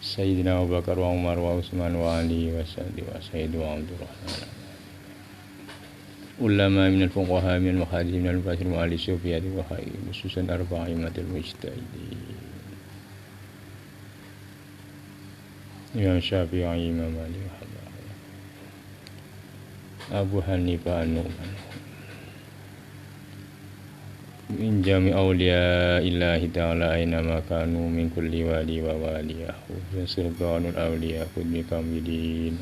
Sayyidina Abu Bakar wa Umar wa Utsman wa Ali wa Sa'di wa Sayyid wa Abdurrahman ulama min al-fuqaha min al-muhajirin min al-mufassirin wa ahli sufiyati wa khairi khususan arba'imatul mujtahidin Imam Syafi'i, Imam Malik, Abu Hanifah, An-Nu'man min jami awliya illahi ta'ala aina makanu min kulli wali wa waliyahu sultanul awliya khudmi kamidin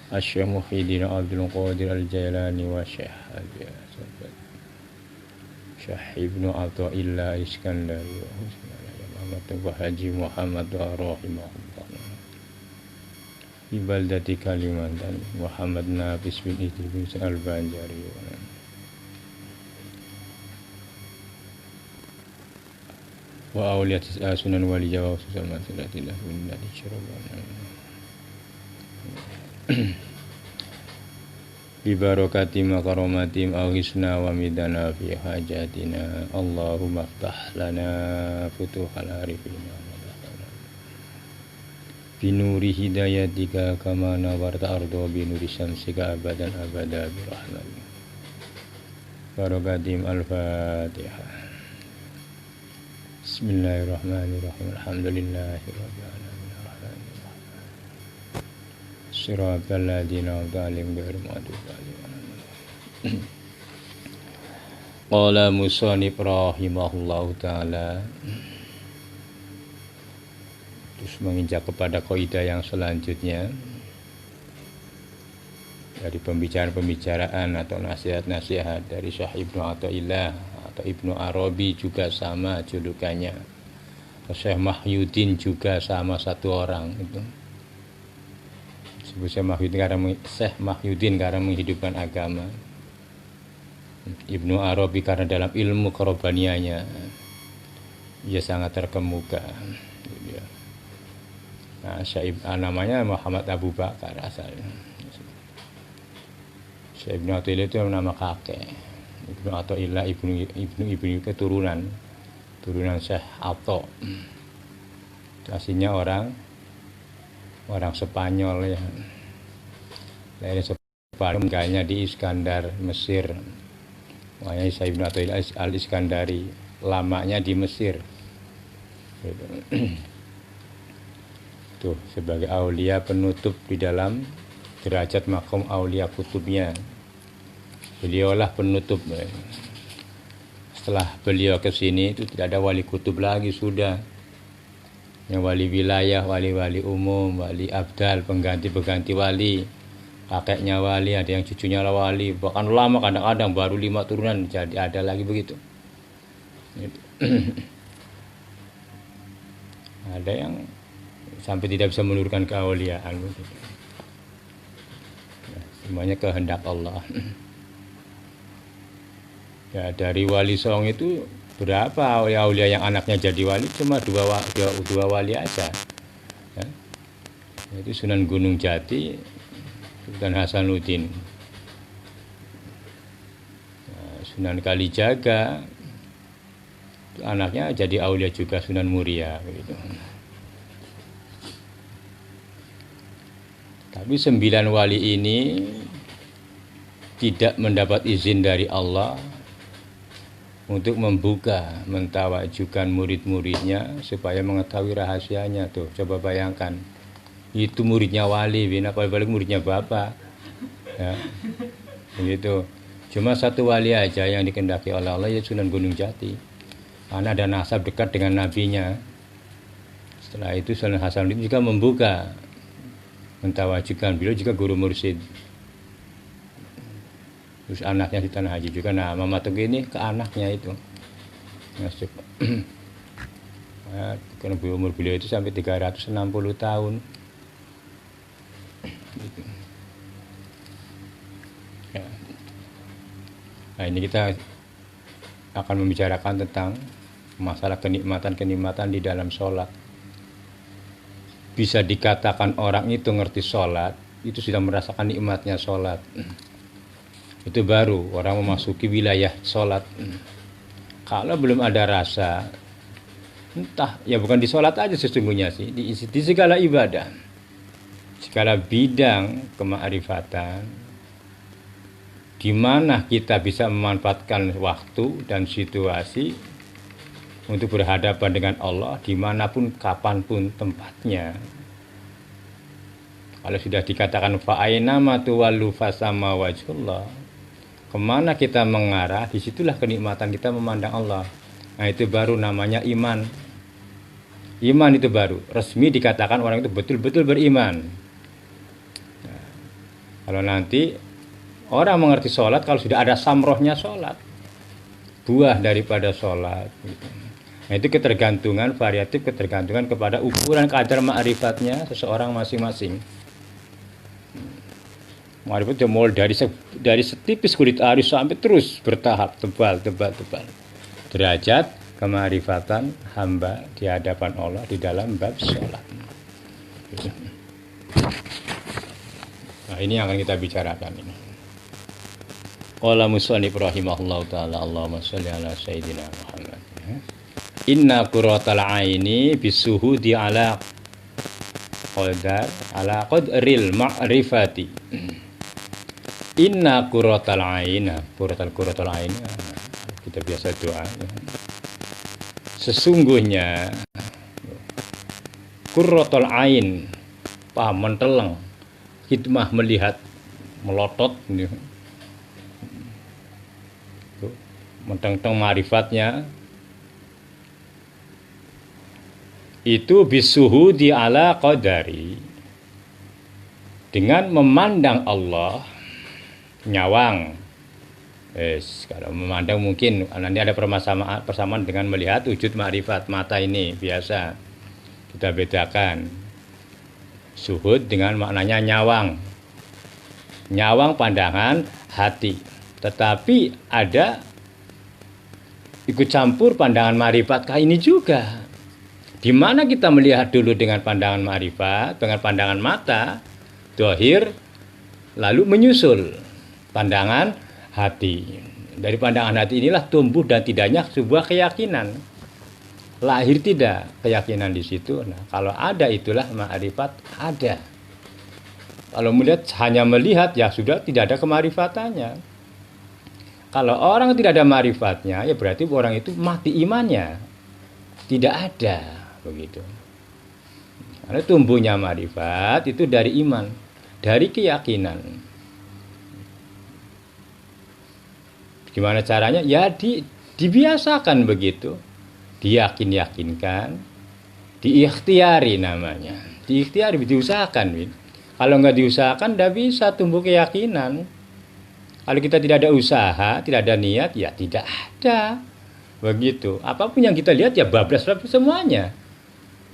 Asy'ah Muhyiddin Abdul Qadir Al-Jailani wa Syekh Ibnu Athaillah Iskandari wa Haji Muhammad wa rahimahullah di baldati Kalimantan Muhammad Nafis bin Idris Al-Banjari wa awliyat sunan wali jawa khususan masyaratillah bin nadi syarabana bi barakati makaromatim awisna wa midana fi hajatina Allahumma ftah lana futuhal arifina binuri hidayatika kama nawarta ardo binuri syamsika abadan abada birahmatika barakatim al-fatihah Bismillahirrahmanirrahim alhamdulillahirabbil alamin arrahmanirrahim siratal ladzina an'amta 'alaihim ghairil maghdubi 'alaihim qala musannif rahimahullahu taala. Terus menginjak kepada kaidah yang selanjutnya dari pembicaraan atau nasihat-nasihat dari Syekh Ibnu Athaillah atau Ibnu Arabi juga sama julukannya. Syekh Mahyuddin juga sama satu orang itu. Syekh Mahyuddin karena menghidupkan agama. Ibnu Arabi karena dalam ilmu korobanianya ia sangat terkemuka. Nah, namanya Muhammad Abu Bakar asalnya. Syekh Ibnu Athaillah itu nama kakek. Ibnu Athaillah ibnu keturunan Syekh Atha. Aslinya orang Spanyol ya. Lahir Spanyol meninggalnya di Iskandar, Mesir. Makanya Syekh Ibnu Athaillah Al-Iskandari, lamanya di Mesir. Gitu. Tuh, sebagai aulia penutup di dalam derajat makom aulia kutubnya. Beliaulah penutup. Setelah beliau ke sini itu tidak ada wali kutub lagi sudah. Yang wali wilayah, wali-wali umum, wali abdal, pengganti wali. Kakeknya wali, ada yang cucunya wali. Bahkan lama kadang-kadang baru 5 turunan jadi ada lagi begitu. Ada yang sampai tidak bisa menurunkan keauliaan. Semuanya kehendak Allah. Ya, dari wali Song itu berapa aulia yang anaknya jadi wali? Cuma dua wali aja. Ya. Itu Sunan Gunung Jati dan Hasanuddin. Nah, Sunan Kalijaga itu anaknya jadi aulia juga, Sunan Muria begitu. Tapi 9 wali ini tidak mendapat izin dari Allah untuk membuka, mentawajukan murid-muridnya supaya mengetahui rahasianya. Tuh, coba bayangkan. Itu muridnya wali, apalagi muridnya bapak. Ya, begitu. Cuma satu wali aja yang dikehendaki oleh Allah, yaitu Sunan Gunung Jati. Karena ada nasab dekat dengan nabinya. Setelah itu Sunan Hasanuddin juga membuka, mentawajukan, beliau juga guru mursyid. Terus anaknya di Tanah Haji juga. Nah, mematuk ini ke anaknya itu. Masuk. Nah, karena umur beliau itu sampai 360 tahun. Gitu. Ya. Nah, ini kita akan membicarakan tentang masalah kenikmatan di dalam sholat. Bisa dikatakan orang itu ngerti sholat, itu sudah merasakan nikmatnya sholat. Itu baru orang memasuki wilayah sholat. Kalau belum ada rasa, Entah, ya bukan di sholat aja sesungguhnya sih, di segala ibadah, segala bidang kemakrifatan, di mana kita bisa memanfaatkan waktu dan situasi untuk berhadapan dengan Allah dimanapun, kapanpun tempatnya. Kalau sudah dikatakan fa'aina matuwallu fasama wajhullah, kemana kita mengarah, disitulah kenikmatan kita memandang Allah. Nah itu baru namanya iman. Iman itu baru resmi dikatakan orang itu betul-betul beriman. Nah, kalau nanti orang mengerti sholat kalau sudah ada samrohnya sholat, buah daripada sholat gitu. Nah itu ketergantungan, variatif ketergantungan kepada ukuran kadar ma'rifatnya seseorang masing-masing. Ma'rifat mulai dari setipis kulit aris sampai terus bertahap tebal. Derajat kemarifatan hamba di hadapan Allah di dalam bab sholat. Nah ini yang akan kita bicarakan ini. Qala musannif rahimahullahu ta'ala, Allahumma sholli ala sayyidina Muhammad. Inna qurratal aini bisuhudi ala qadril ma'rifati. Inna qurratal ain, qurratal ain, kita biasa doa. Sesungguhnya qurratul ain, paham menteleng, hikmah melihat, melotot menteng-teng marifatnya itu bisuhudi ala qadari, dengan memandang Allah nyawang. Kalau memandang mungkin nanti ada persamaan dengan melihat wujud ma'rifat mata ini biasa kita bedakan. Suhud dengan maknanya nyawang pandangan hati, tetapi ada ikut campur pandangan ma'rifat ini juga, di mana kita melihat dulu dengan pandangan ma'rifat, dengan pandangan mata dohir, lalu menyusul pandangan hati. Dari pandangan hati inilah tumbuh dan tidaknya sebuah keyakinan. Lahir tidak keyakinan di situ. Nah, kalau ada itulah ma'rifat ada. Kalau melihat hanya melihat ya sudah tidak ada kemarifatannya. Kalau orang tidak ada ma'rifatnya ya berarti orang itu mati imannya. Tidak ada begitu. Karena tumbuhnya ma'rifat itu dari iman, dari keyakinan. Gimana caranya? Ya dibiasakan begitu. Diyakinkan, diikhtiari namanya. Diikhtiari, diusahakan. Kalau nggak diusahakan, tidak bisa tumbuh keyakinan. Kalau kita tidak ada usaha, tidak ada niat, ya tidak ada. Begitu. Apapun yang kita lihat ya bablas semuanya.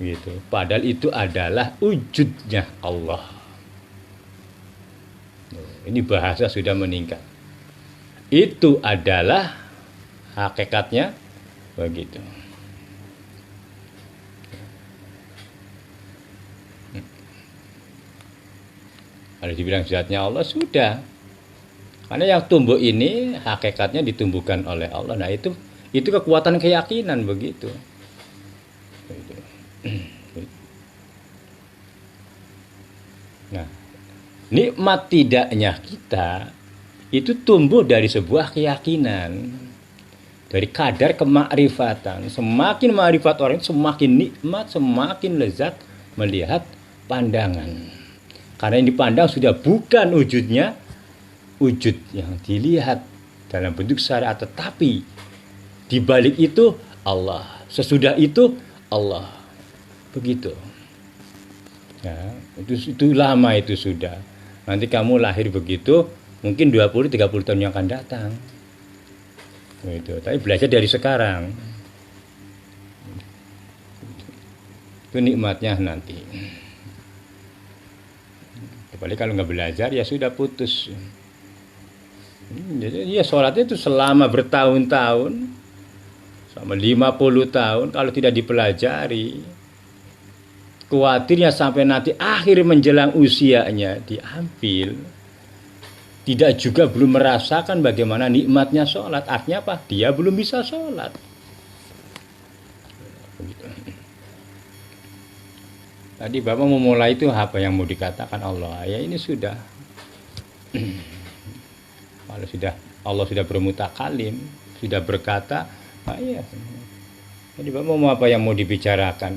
Gitu. Padahal itu adalah wujudnya Allah. Ini bahasa sudah meningkat. Itu adalah hakikatnya begitu. Kalau dibilang zatnya Allah sudah. Karena yang tumbuh ini hakikatnya ditumbuhkan oleh Allah. Nah itu kekuatan keyakinan begitu. Nah, nikmat tidaknya kita itu tumbuh dari sebuah keyakinan, dari kadar kemakrifatan. Semakin makrifat orang semakin nikmat, semakin lezat melihat pandangan. Karena yang dipandang sudah bukan wujudnya, wujud yang dilihat dalam bentuk syariat, tetapi di balik itu Allah, sesudah itu Allah. Begitu. Ya, itu lama itu sudah. Nanti kamu lahir begitu, mungkin 20-30 tahun yang akan datang. Gitu. Tapi belajar dari sekarang. Itu nikmatnya nanti. Kecuali kalau nggak belajar ya sudah putus. Jadi ya sholatnya itu selama bertahun-tahun, selama 50 tahun kalau tidak dipelajari, khawatirnya sampai nanti akhir menjelang usianya diambil, tidak juga belum merasakan bagaimana nikmatnya sholat. Artinya apa? Dia belum bisa sholat. Begitu. Tadi Bapak mau mulai itu apa yang mau dikatakan Allah? Ya ini sudah. Kalau sudah Allah sudah bermutakalim, sudah berkata, ya. Jadi Bapak mau apa yang mau dibicarakan?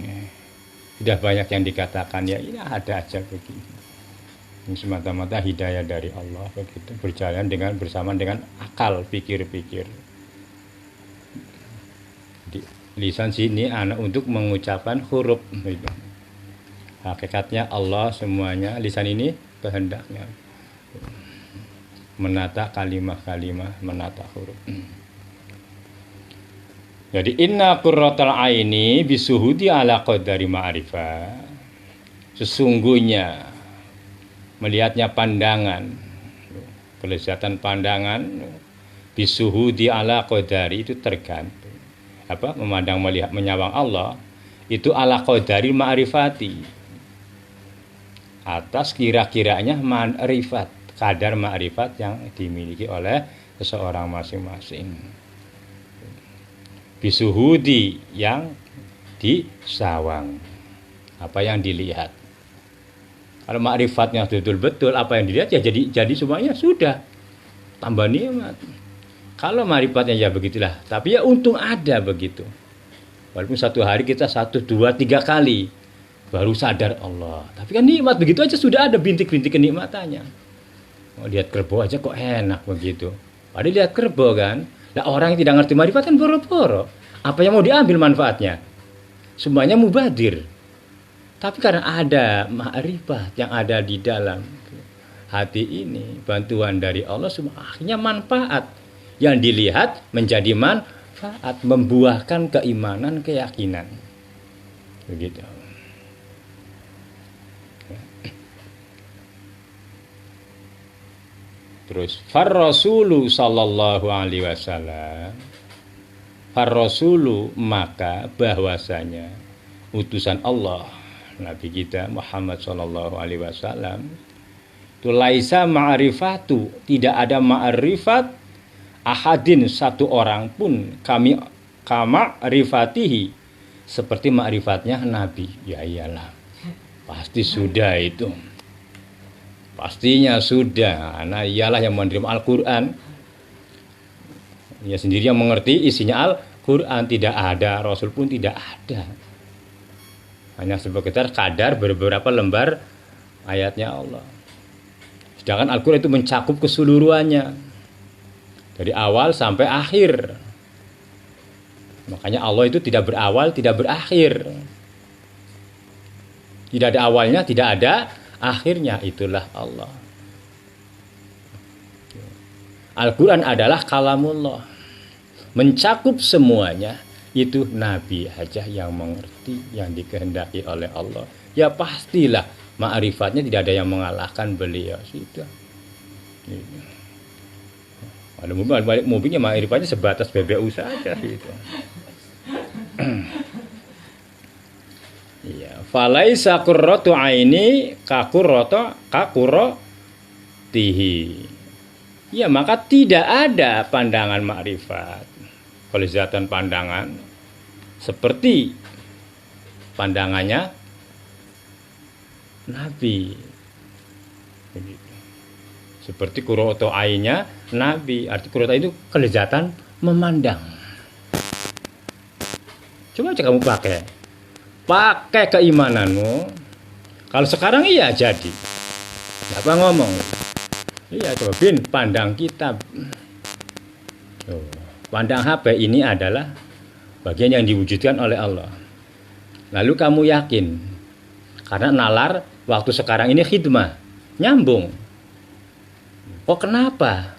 Sudah banyak yang dikatakan, ya ini ada aja begini. Ini semata-mata hidayah dari Allah begitu, berjalan bersama dengan akal, pikir-pikir. Di lisan sini anak untuk mengucapkan huruf. Hakikatnya Allah semuanya, lisan ini kehendaknya menata kalimah-kalimah, menata huruf. Jadi inna qurratal aini bisuhudi ala qadari ma'rifah. Sesungguhnya melihatnya pandangan, kelezatan pandangan bisuhudi ala qadari itu tergantung. Memandang, melihat, menyawang Allah itu ala qadari ma'rifati, atas kira-kiranya ma'rifat, kadar ma'rifat yang dimiliki oleh seseorang masing-masing. Bisuhudi yang disawang, apa yang dilihat. Kalau ma'rifatnya betul-betul apa yang dilihat ya jadi semuanya sudah tambah nikmat. Kalau ma'rifatnya ya begitulah, tapi ya untung ada begitu. Walaupun satu hari kita 1, 2, 3 kali baru sadar Allah. Tapi kan nikmat begitu aja sudah ada bintik-bintik kenikmatannya. Lihat kerbau aja kok enak begitu. Padahal lihat kerbau kan. Nah orang yang tidak ngerti ma'rifat kan boro-boro. Apa yang mau diambil manfaatnya? Semuanya mubadir. Tapi karena ada ma'rifat yang ada di dalam hati ini, bantuan dari Allah, semua akhirnya manfaat. Yang dilihat menjadi manfaat, membuahkan keimanan, keyakinan. Begitu. Terus Farrasulu sallallahu alaihi wasallam, Farrasulu maka bahwasanya utusan Allah Nabi kita Muhammad sallallahu alaihi wasallam itu laisa ma'rifatu, tidak ada ma'rifat ahadin, satu orang pun kami kama rifatihi, seperti ma'rifatnya Nabi. Ya iyalah, pasti sudah itu. Pastinya sudah, karena ialah yang menerima Al-Quran. Dia sendiri yang mengerti isinya Al-Quran. Tidak ada, Rasul pun tidak ada. Hanya sebagai kadar beberapa lembar ayatnya Allah. Sedangkan Al-Quran itu mencakup keseluruhannya. Dari awal sampai akhir. Makanya Allah itu tidak berawal, tidak berakhir. Tidak ada awalnya, tidak ada akhirnya, itulah Allah. Al-Quran adalah kalamullah, mencakup semuanya. Itu Nabi aja yang mengerti, yang dikehendaki oleh Allah. Ya pastilah ma'rifatnya tidak ada yang mengalahkan beliau. Sudah. Ada mungkinnya ma'rifatnya sebatas BBU saja gitu. Iya, falaisa qurratu aini kakuratihi. Ya, maka tidak ada pandangan makrifat, kelezatan pandangan seperti pandangannya Nabi. Seperti qurratu ainnya Nabi. Arti qurratu itu kelezatan memandang. Coba aja kamu pakai keimananmu. Kalau sekarang iya jadi. Apa ngomong? Iya coba Bin, pandang kitab. Pandang HP ini adalah bagian yang diwujudkan oleh Allah. Lalu kamu yakin karena nalar waktu sekarang ini khidmah, nyambung. Kok kenapa?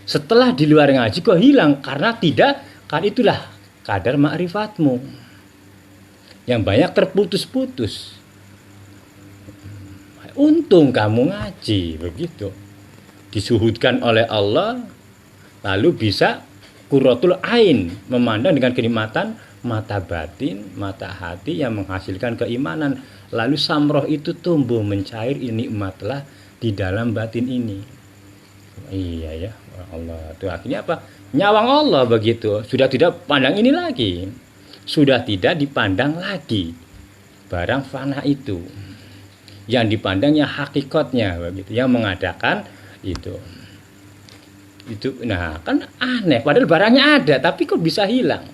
Setelah di luar ngaji kok hilang? Karena tidak, kan itulah kadar ma'rifatmu yang banyak terputus-putus. Untung kamu ngaji begitu, disuhudkan oleh Allah, lalu bisa qurratul ain, memandang dengan kenikmatan mata batin, mata hati yang menghasilkan keimanan. Lalu samroh itu tumbuh mencair, nikmatlah di dalam batin ini. Iya ya Allah, itu akhirnya apa? Nyawang Allah begitu, sudah tidak pandang ini lagi. sudah tidak dipandang lagi barang fana itu. Yang dipandangnya hakikatnya begitu, yang mengadakan itu. Nah, kan aneh, padahal barangnya ada tapi kok bisa hilang.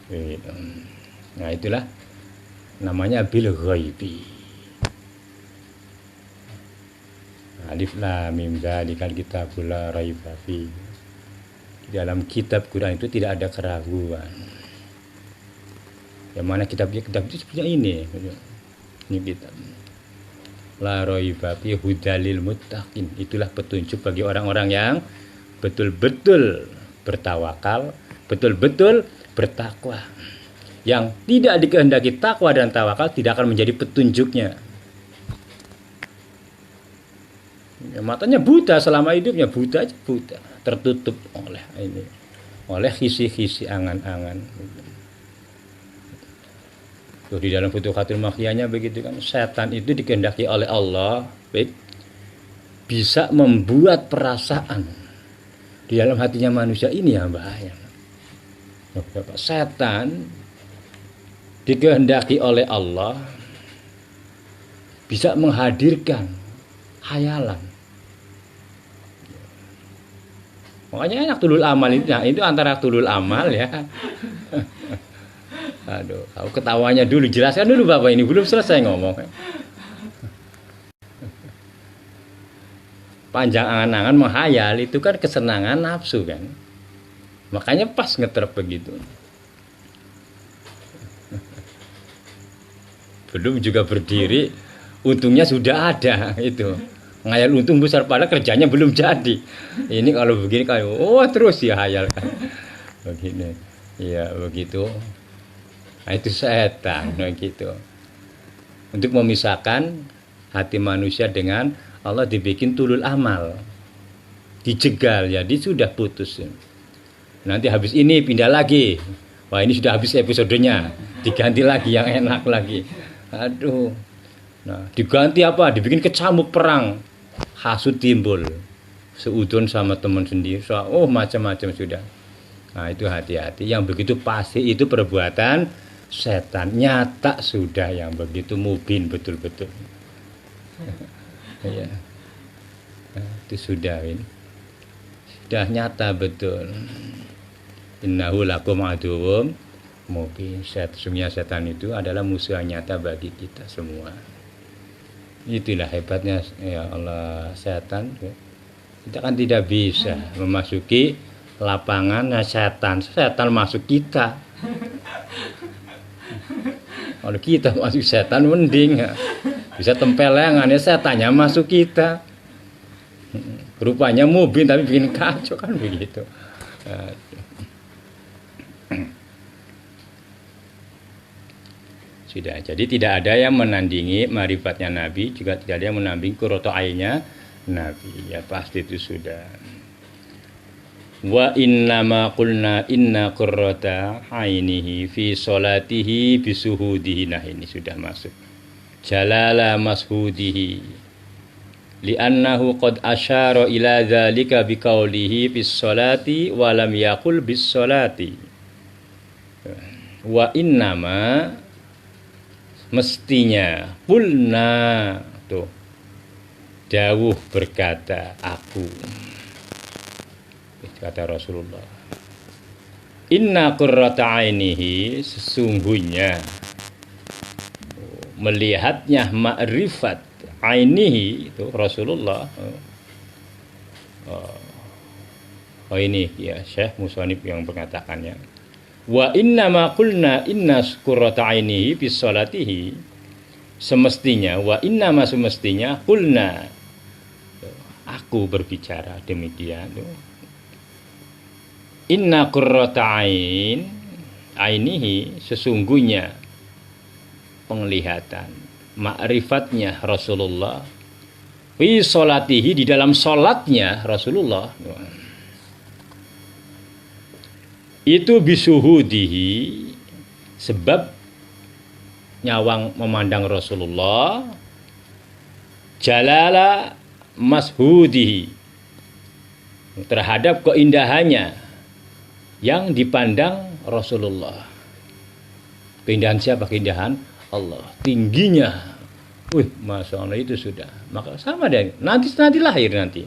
Gitu. Nah, itulah namanya bil ghaibi. Alif lam mim dzalikal kitabul la raiba fi. Di dalam kitab Quran itu tidak ada keraguan. Yang mana kitab itu sebenarnya ini kitab. La raiba fi hudalil muttaqin. Itulah petunjuk bagi orang-orang yang betul-betul bertawakal, betul-betul bertakwa. Yang tidak dikehendaki takwa dan tawakal tidak akan menjadi petunjuknya. Ya, matanya buta selama hidupnya, buta, tertutup oleh khisi-khisi angan-angan. Tuh, di dalam Futuhatul Makkiyahnya begitu kan, setan itu dikehendaki oleh Allah, bisa membuat perasaan di dalam hatinya manusia ini yang bahaya. Setan dikehendaki oleh Allah bisa menghadirkan khayalan. Makanya enak tulul amal itu, nah, itu antara tulul amal ya. Aduh, kau ketawanya dulu, jelaskan dulu Bapak, ini belum selesai ngomong. Panjang angan-angan menghayal itu kan kesenangan nafsu kan. Makanya pas ngetrep begitu. Belum juga berdiri, untungnya sudah ada itu. Ngayal untung besar pada kerjanya belum jadi. Ini kalau begini kayak terus ya hayal kan. Begini. Ya begitu. Nah, itu setan gitu. Untuk memisahkan hati manusia dengan Allah dibikin tulul amal. Dijegal, jadi sudah putus. Nanti habis ini pindah lagi. Wah, ini sudah habis episodenya. Diganti lagi yang enak lagi. Aduh. Nah, diganti apa? Dibikin kecamuk perang. Hasud timbul. Seudon sama teman sendiri. Macam-macam sudah. Nah, itu hati-hati. Yang begitu pasti itu perbuatan setan, nyata sudah yang begitu mubin betul-betul. Ya. Nah, itu sudah ini. Sudah nyata betul. Innahu lakum aduwwum mubin. Sesungguhnya setan itu adalah musuh nyata bagi kita semua. Itulah hebatnya ya Allah setan. Kita kan tidak bisa memasuki lapangan setan. Setan masuk kita. Kalau kita masuk setan mending ya. Bisa tempelengannya setannya masuk kita. Rupanya mubin tapi bikin kacau kan begitu. Sudah, jadi tidak ada yang menandingi marifatnya Nabi, juga tidak ada yang menandingi qurratu ainnya Nabi. Ya pasti itu sudah. Wa innama qulna inna qurrata ainihi fi sholatihi bisuhudihi. Nah, ini sudah masuk jalala mashudihi li'annahu qad asyara ila dzalika biqaulihi bis sholati wa lam yaqul bis sholati. Wa innama mestinya qulna tuh dawuh berkata aku, kata Rasulullah, inna qurrata ainihi, sesungguhnya melihatnya ma'rifat ainihi itu Rasulullah. Ini ya Syekh Muswanib yang mengatakannya. Wa inna ma qulna inna qurrata ainihi fi sholatihi, semestinya wa inna ma semestinya qulna, aku berbicara demikian tuh. Inna qurrata ainihi, sesungguhnya penglihatan ma'rifatnya Rasulullah fi sholatihi, di dalam sholatnya Rasulullah itu bisuhudihi, sebab nyawang memandang Rasulullah, jalala mashudihi, terhadap keindahannya yang dipandang Rasulullah. Keindahan siapa? Keindahan Allah. Tingginya. Wih, Masya Allah itu sudah. Maka sama deh. Nanti lahir nanti.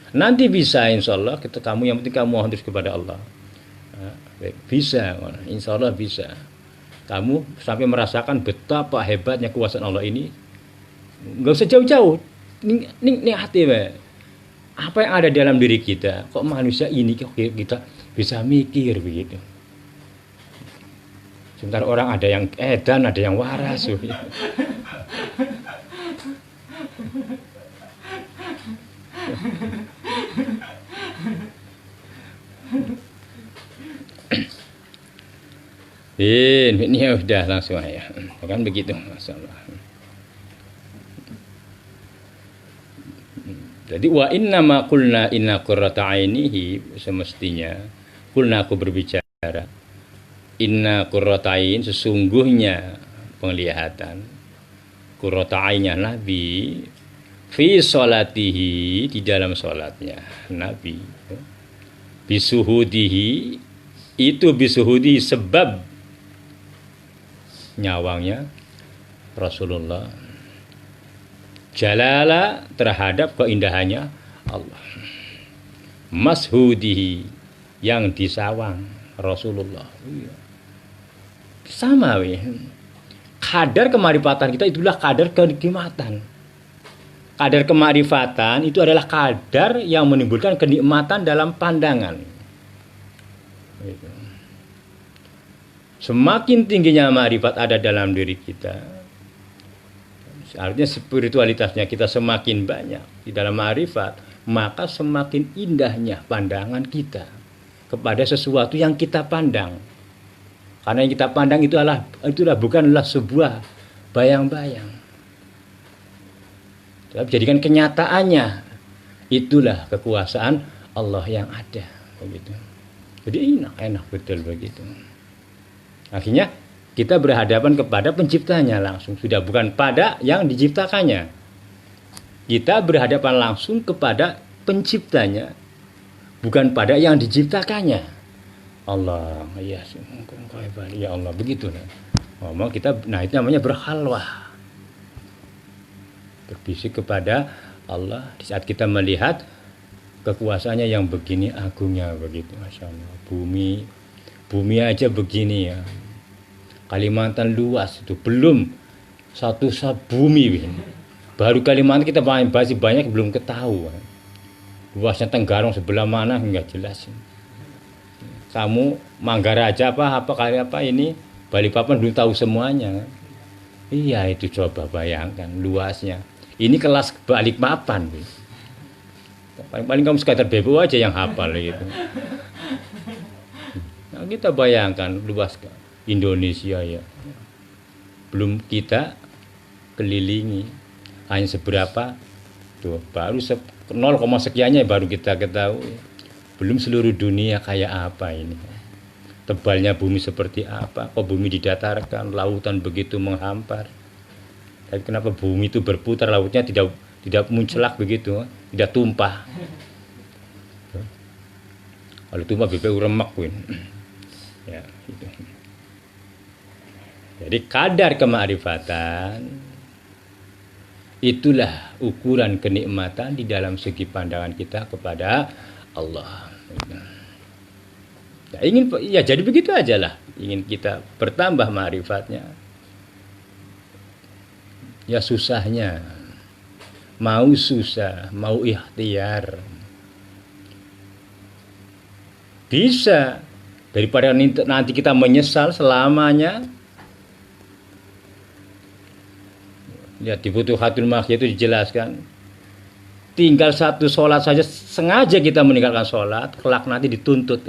Nanti bisa insya Allah kita kamu yang penting kamu mohon terus kepada Allah. Bisa, insya Allah bisa. Kamu sampai merasakan betapa hebatnya kuasa Allah ini. Nggak usah jauh-jauh. Ini hati, apa yang ada dalam diri kita? Kok manusia ini kok kita bisa mikir begitu? Sementara orang ada yang edan, ada yang waras. Ini udah langsung ya, kan begitu, masalah. Jadi wa inna ma qulna inna qurrata ainihi, semestinya qulna aku berbicara inna qurrata ain, sesungguhnya penglihatan qurrata ainnya Nabi fi sholatihi, di dalam sholatnya Nabi, bisuhudihi, itu bisuhudi sebab nyawangnya Rasulullah, jalala terhadap keindahannya Allah, mashudihi yang disawang Rasulullah. Sama kadar kemarifatan kita itulah kadar kenikmatan. Kadar kemarifatan itu adalah kadar yang menimbulkan kenikmatan dalam pandangan. Semakin tingginya marifat ada dalam diri kita, artinya spiritualitasnya kita semakin banyak di dalam marifat, maka semakin indahnya pandangan kita kepada sesuatu yang kita pandang. Karena yang kita pandang itulah bukanlah sebuah bayang-bayang. Tapi jadikan kenyataannya, itulah kekuasaan Allah yang ada, begitu. Jadi enak betul begitu. Akhirnya kita berhadapan kepada penciptanya langsung, sudah bukan pada yang diciptakannya. Kita berhadapan langsung kepada penciptanya, bukan pada yang diciptakannya. Allah, ya Allah, begitu. Ngomong kita, nah itu namanya berhalwah, berbisik kepada Allah di saat kita melihat kekuasaannya yang begini agungnya, begitu. Masya Allah, bumi aja begini ya. Kalimantan luas itu, belum satu bumi. Baru Kalimantan kita masih banyak belum ketahui. Luasnya Tenggarong sebelah mana enggak jelas. Kamu Manggarai aja apa ini Balikpapan belum tahu semuanya. Iya, itu coba bayangkan luasnya. Ini kelas Balikpapan. Paling kamu sekadar bebo aja yang hafal gitu. Nah, kita bayangkan luas Indonesia ya. Belum kita kelilingi. Hanya seberapa tuh, baru 0, sekiannya baru kita ketahui. Belum seluruh dunia kayak apa ini. Tebalnya bumi seperti apa? Kok bumi didatarkan, lautan begitu menghampar. Tapi kenapa bumi itu berputar, lautnya tidak muncelak begitu, tidak tumpah. Kalau tumpah BPU remak pun. Ya, gitu. Jadi kadar kemarifatan itulah ukuran kenikmatan di dalam segi pandangan kita kepada Allah. Ya, jadi begitu aja lah. Ingin kita bertambah marifatnya, ya susahnya. Mau susah, mau ikhtiar. Bisa. Daripada nanti kita menyesal selamanya. Ya, di Futuhatul Makkiyah itu dijelaskan, tinggal satu sholat saja, sengaja kita meninggalkan sholat, kelak nanti dituntut.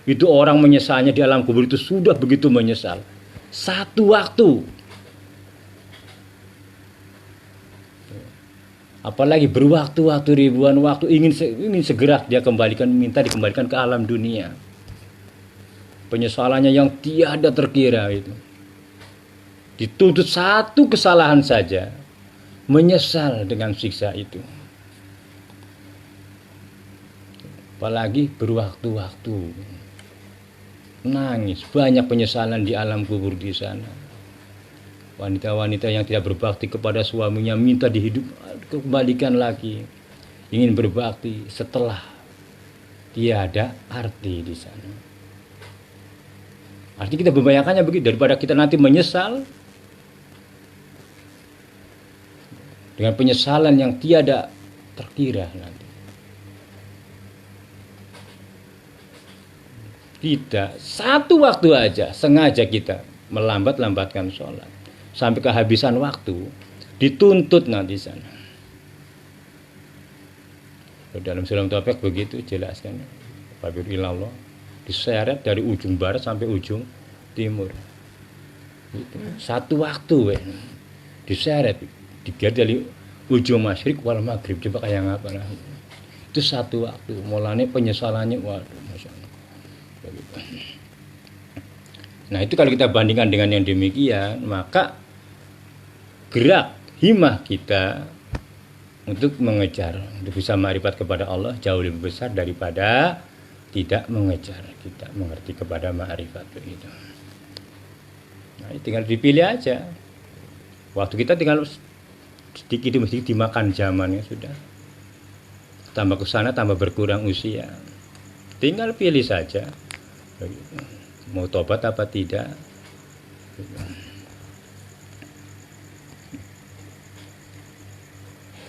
Itu orang menyesalnya di alam kubur itu sudah begitu menyesal. Satu waktu. Apalagi berwaktu-waktu, ribuan waktu, ingin segera dia minta dikembalikan ke alam dunia. Penyesalannya yang tiada terkira itu. Dituntut satu kesalahan saja, menyesal dengan siksa itu. Apalagi berwaktu-waktu. nangis, banyak penyesalan di alam kubur di sana. Wanita-wanita yang tidak berbakti kepada suaminya minta dikembalikan lagi, ingin berbakti setelah tiada arti di sana. Artinya kita membayangkannya begitu, daripada kita nanti menyesal dengan penyesalan yang tiada terkira nanti. Kita satu waktu aja sengaja kita melambatkan sholat sampai kehabisan waktu, dituntut nanti sana. Dalam Sulam Taufik begitu jelaskan. Fabir ilallah diseret dari ujung barat sampai ujung timur. Gitu. Satu waktu diseret dari ujung masyrik wal maghrib. Coba kayak apa nah. Itu satu waktu. Mulanya penyesalannya waduh Masya Allah. Nah itu kalau kita bandingkan dengan yang demikian, maka gerak himmah kita untuk mengejar, untuk bisa ma'rifat kepada Allah jauh lebih besar daripada tidak mengejar kita mengerti kepada ma'rifat begitu. Nah tinggal dipilih aja. Waktu kita tinggal sedikit demi sedikit dimakan zamannya sudah. Tambah ke sana tambah berkurang usia. Tinggal pilih saja. Mau tobat apa tidak.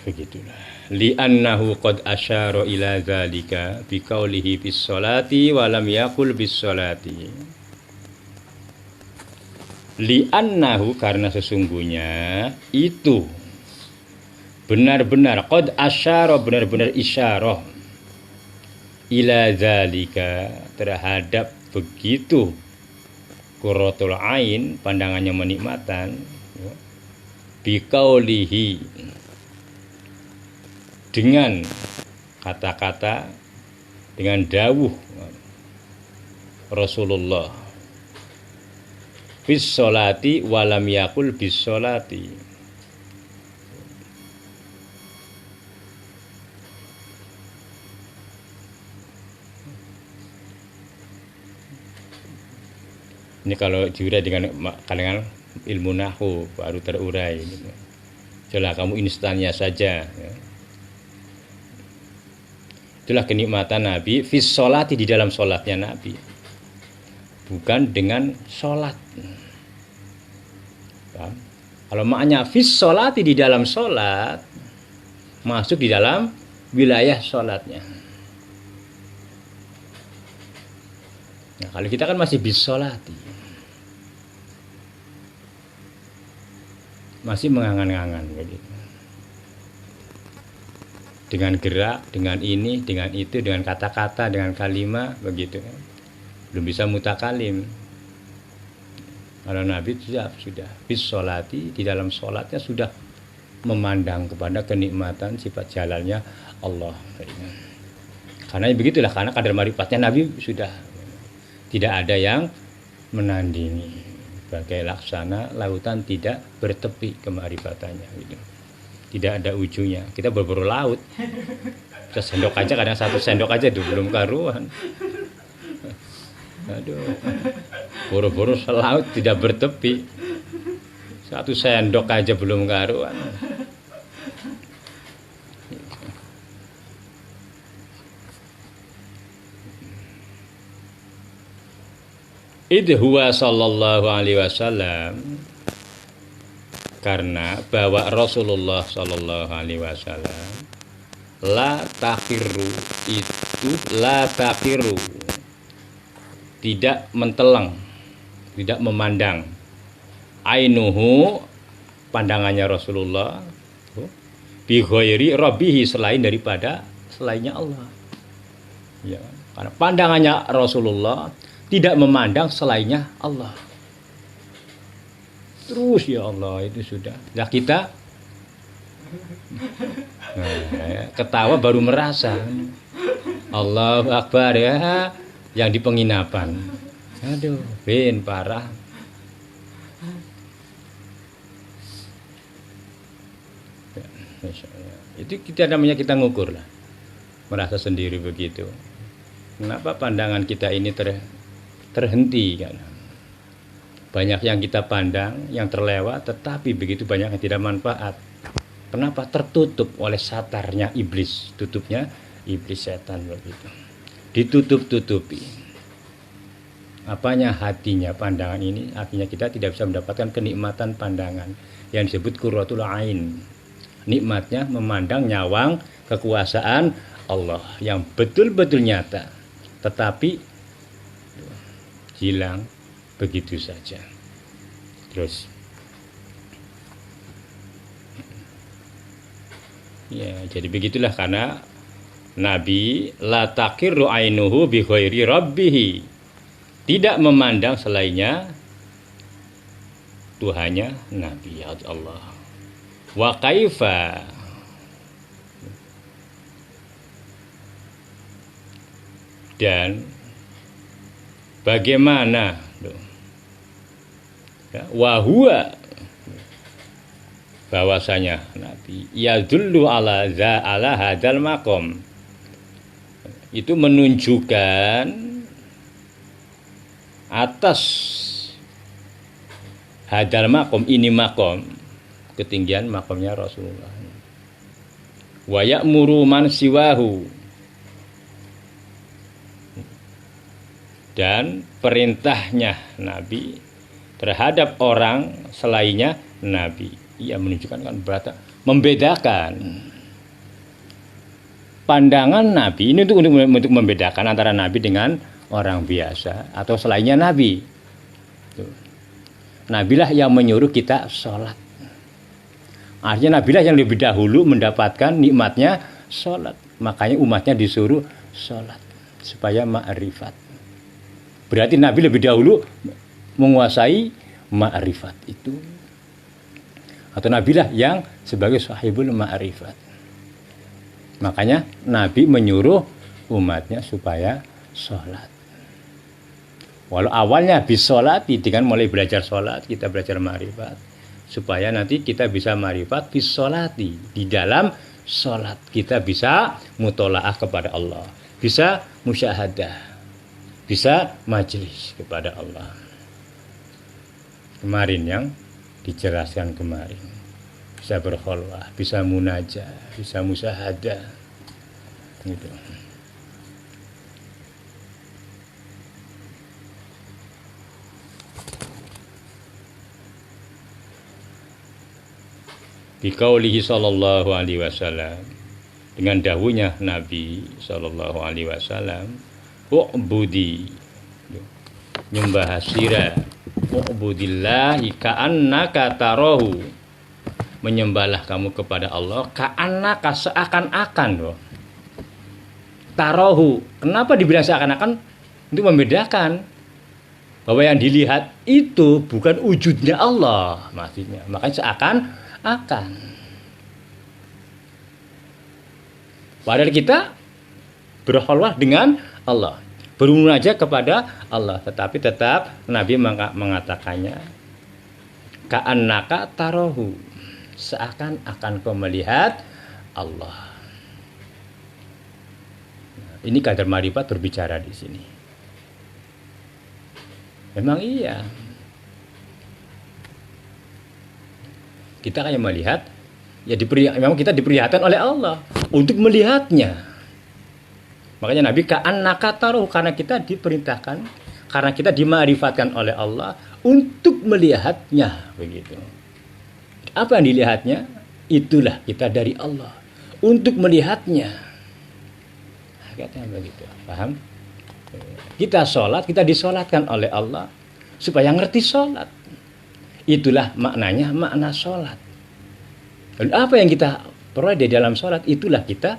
Begitulah. Li'annahu qad asyara ila dzalika biqaulihi bis sholati wa lam yaqul bis sholati. Li'annahu karena sesungguhnya itu benar-benar qad asyara benar-benar isyarah ila dzalika terhadap begitu qurratul ain pandangannya menikmatan biqaulihi dengan kata-kata dengan dawuh Rasulullah bis sholati walam yakul bis sholati. Ini kalau diurai dengan kalangan ilmu nahwu baru terurai. Itulah kamu instannya saja. Itulah kenikmatan Nabi fis sholati di dalam sholatnya Nabi, bukan dengan sholat. Paham? Kalau maknanya fis sholati di dalam sholat, masuk di dalam wilayah sholatnya. Nah, kalau kita kan masih bis sholati, masih mengangan-angan begitu. Dengan gerak, dengan ini, dengan itu, dengan kata-kata, dengan kalimat begitu. Belum bisa mutakalim. Kalau Nabi sudah bis sholati di dalam sholatnya sudah memandang kepada kenikmatan sifat jalannya Allah. Karena begitulah, karena kadar marifatnya Nabi sudah tidak ada yang menandingi. Bagai laksana lautan tidak bertepi kemarifatannya gitu. Tidak ada ujungnya. Kita berburu laut. Kita sendok aja, kadang satu sendok aja itu belum karuan. Aduh. Buru-buru laut tidak bertepi. Satu sendok aja belum karuan. Idhuwa sallallahu alaihi wasallam, karena bahwa Rasulullah sallallahu alaihi wasallam la taqiru itu la taqiru tidak mentelang, tidak memandang ainuhu pandangannya Rasulullah bi ghairi rabbihi selainnya Allah. Ya, karena pandangannya Rasulullah tidak memandang selainnya Allah. Terus ya Allah itu sudah. Nah kita ketawa baru merasa Allahu Akbar ya yang di penginapan. Aduh, ben parah. Itu kita namanya kita ngukur lah. Merasa sendiri begitu. Kenapa pandangan kita ini terhenti kan. Banyak yang kita pandang, yang terlewat, tetapi begitu banyak yang tidak manfaat. Kenapa? Tertutup oleh satarnya iblis, tutupnya iblis, setan begitu. Ditutup-tutupi. Apanya? Hatinya, pandangan ini. Akhirnya kita tidak bisa mendapatkan kenikmatan pandangan yang disebut qurratul ain. Nikmatnya memandang nyawang kekuasaan Allah yang betul-betul nyata, tetapi hilang begitu saja. Terus ya, jadi begitulah, karena Nabi la taqirru ainuhu bi ghairi rabbih, tidak memandang selainnya Tuhannya Nabi Allah. Wa kaifa, dan bagaimana, wa huwa, bahwasanya Nabi yadullu ala hadzal maqam, itu menunjukkan atas hadzal maqam, ini maqam, ketinggian makamnya Rasulullah. Wa ya'muru man siwahu, dan perintahnya Nabi terhadap orang selainnya Nabi. Ia menunjukkan kan berarti membedakan pandangan Nabi ini untuk membedakan antara Nabi dengan orang biasa atau selainnya Nabi. Nabilah yang menyuruh kita sholat. Artinya Nabilah yang lebih dahulu mendapatkan nikmatnya sholat. Makanya umatnya disuruh sholat supaya ma'rifat. Berarti Nabi lebih dahulu menguasai ma'rifat itu. Atau Nabilah yang sebagai sahibul ma'rifat. Makanya Nabi menyuruh umatnya supaya sholat. Walau awalnya bisolati, dengan mulai belajar sholat kita belajar ma'rifat, supaya nanti kita bisa ma'rifat bisolati, di dalam sholat kita bisa mutolaah kepada Allah, bisa musyahadah, bisa majelis kepada Allah. Kemarin yang dijelaskan kemarin, bisa berkholwah, bisa munajah, bisa musyahadah gitu. Biqaulihi sallallahu alaihi wasallam, dengan dawuhnya Nabi sallallahu alaihi wasallam, u'budi, nyembah sira, u'budillahi ka'annaka tarahu, menyembahlah kamu kepada Allah ka'annaka, seakan-akan loh. Tarahu, kenapa dibilang seakan-akan? Untuk membedakan bahwa yang dilihat itu bukan wujudnya Allah, maksudnya. Makanya seakan-akan. Padahal kita berkholwah dengan Allah, bermunajat kepada Allah, tetapi tetap Nabi mengatakannya ka'annaka tarahu, seakan-akan kau melihat Allah. Ini kadar ma'rifat berbicara di sini. Memang iya. Kita kayak melihat, ya memang kita diperlihatkan oleh Allah untuk melihatnya. Makanya Nabi ka'annaka tarahu, karena kita diperintahkan, karena kita dima'rifatkan oleh Allah untuk melihatnya, begitu. Apa yang dilihatnya? Itulah kita dari Allah untuk melihatnya. Katanya begitu, paham? Kita sholat, kita disolatkan oleh Allah supaya ngerti sholat. Itulah maknanya, makna sholat. Dan apa yang kita peroleh di dalam sholat, itulah kita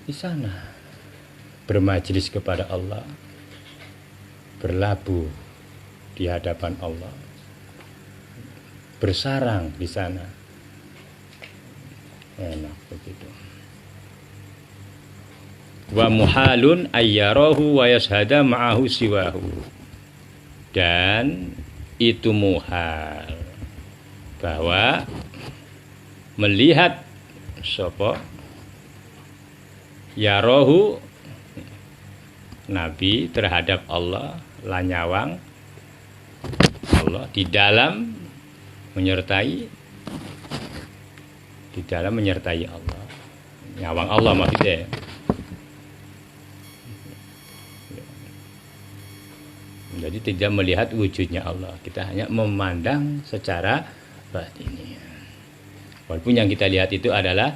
di sana bermajlis kepada Allah, berlabuh di hadapan Allah, bersarang di sana. Enak begitu. Wa muhalun ayyarahu wa yashhada ma'ahu siwahu, dan itu muhal bahwa melihat sapa yarahu Nabi terhadap Allah lanyawang Allah di dalam menyertai Allah, nyawang Allah maksudnya. Jadi tidak melihat wujudnya Allah, kita hanya memandang secara batin. Walaupun yang kita lihat itu adalah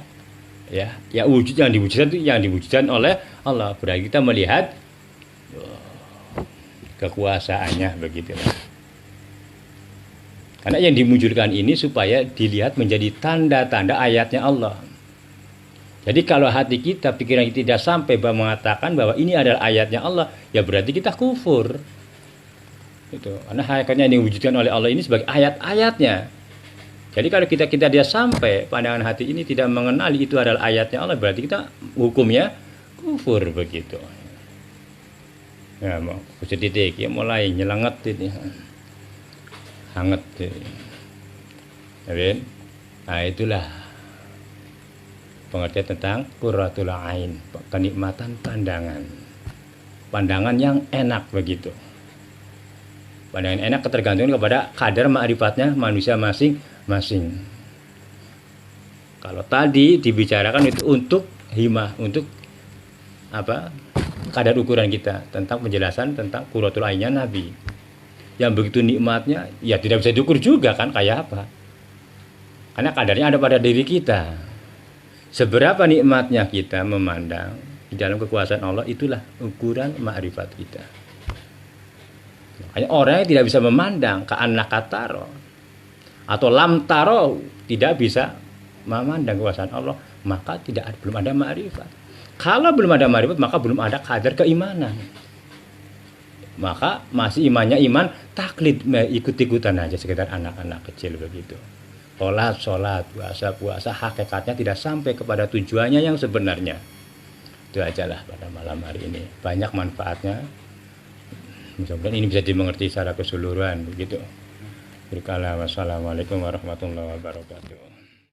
ya wujud yang diwujudkan oleh Allah. Berarti kita melihat kekuasaannya begitu. Karena yang dimunculkan ini supaya dilihat menjadi tanda-tanda ayatnya Allah. Jadi kalau hati kita, pikiran kita tidak sampai mengatakan bahwa ini adalah ayatnya Allah, ya berarti kita kufur. Itu. Karena hakikatnya yang diwujudkan oleh Allah ini sebagai ayat-ayatnya. Jadi kalau kita dia sampai pandangan hati ini tidak mengenali itu adalah ayatnya Allah, berarti kita hukumnya kufur begitu. Ya mau titik ya mulai nyelenget ini. Hangat. Ya, nah itulah pengertian tentang qurratul ain, kenikmatan pandangan. Pandangan yang enak begitu. Pandangan enak ketergantungan kepada kadar ma'rifatnya manusia masing-masing. Kalau tadi dibicarakan itu untuk himah, untuk kadar ukuran kita tentang penjelasan tentang qurratul ainnya Nabi. Yang begitu nikmatnya, ya tidak bisa diukur juga kan kayak apa. Karena kadarnya ada pada diri kita. Seberapa nikmatnya kita memandang di dalam kekuasaan Allah, itulah ukuran ma'rifat kita. Makanya orang yang tidak bisa memandang ka'annakataro atau lam taro, tidak bisa memandang kekuasaan Allah, maka belum ada ma'rifat. Kalau belum ada ma'rifat, maka belum ada kadar keimanan. Maka masih imannya iman taklid, ikut-ikutan aja sekitar anak-anak kecil begitu. Sholat, puasa, hakikatnya tidak sampai kepada tujuannya yang sebenarnya. Itu ajalah pada malam hari ini. Banyak manfaatnya. Mudah-mudahan ini bisa dimengerti secara keseluruhan begitu. Wassalamualaikum warahmatullahi wabarakatuh.